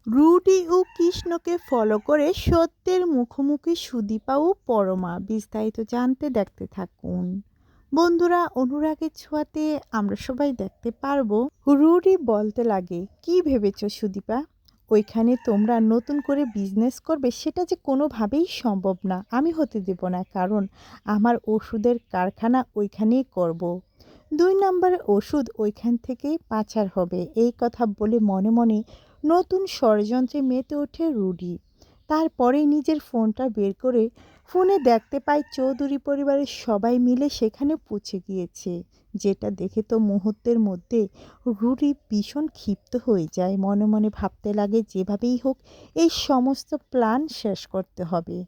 Rudi ও কৃষ্ণকে follow করে সত্যের মুখোমুখি সুদীপা ও পরমা। বিস্তারিত জানতে দেখতে থাকুন। বন্ধুরা, অনুরাগের ছোঁয়াতে আমরা সবাই দেখতে পারবো রুডি বলতে লাগে, কি ভেবেছো সুদীপা, ওইখানে তোমরা নতুন করে বিজনেস করবে? সেটা যে কোনোভাবেই সম্ভব না, আমি হতে দেব না, কারণ আমার ওষুধের কারখানা ওইখানেই করব। 2 নম্বরের ওষুধ ওইখান থেকেই পাচার হবে। এই কথা বলে মনে মনে নতুন ষড়যন্ত্রে মেতে ওঠে রুডি। তারপরেই নিজের ফোনটা বের করে ফোনে দেখতে পায় চৌধুরী পরিবারের সবাই মিলে সেখানে পৌঁছে গিয়েছে। যেটা দেখে তো মুহূর্তের মধ্যে রুডি ভীষণ ক্ষিপ্ত হয়ে যায়। মনে মনে ভাবতে লাগে যেভাবেই হোক এই সমস্ত প্ল্যান শেষ করতে হবে।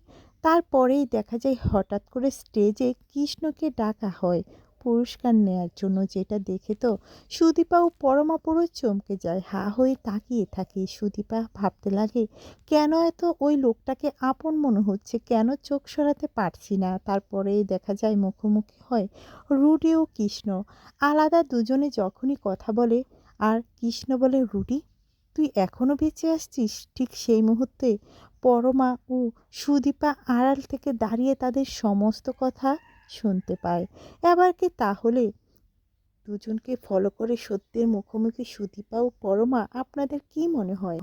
তারপরেই দেখা যায় হঠাৎ করে স্টেজে কৃষ্ণকে ডাকা হয় পুরস্কার নেয়ার জন্য। যেটা দেখে তো সুদীপা ও পরমা পুরো চমকে যায়, হা হয়ে তাকিয়ে থাকে। সুদীপা ভাবতে লাগে, কেন এত ওই লোকটাকে আপন মনে হচ্ছে, কেন চোখ সরাতে পারছি না। তারপরেই দেখা যায় মুখোমুখি হয় রুডি ও কৃষ্ণ। আলাদা দুজনে যখনই কথা বলে আর কৃষ্ণ বলে, রুডি তুই এখনো বেঁচে আসছিস। ঠিক সেই মুহূর্তে পরমা ও সুদীপা আড়াল থেকে দাঁড়িয়ে তাদের সমস্ত কথা শুনতে পায়। এবার কি তাহলে দুজনকে ফলো করে সত্যের মুখোমুখি সুদীপা ও পরমা? আপনাদের কি মনে হয়?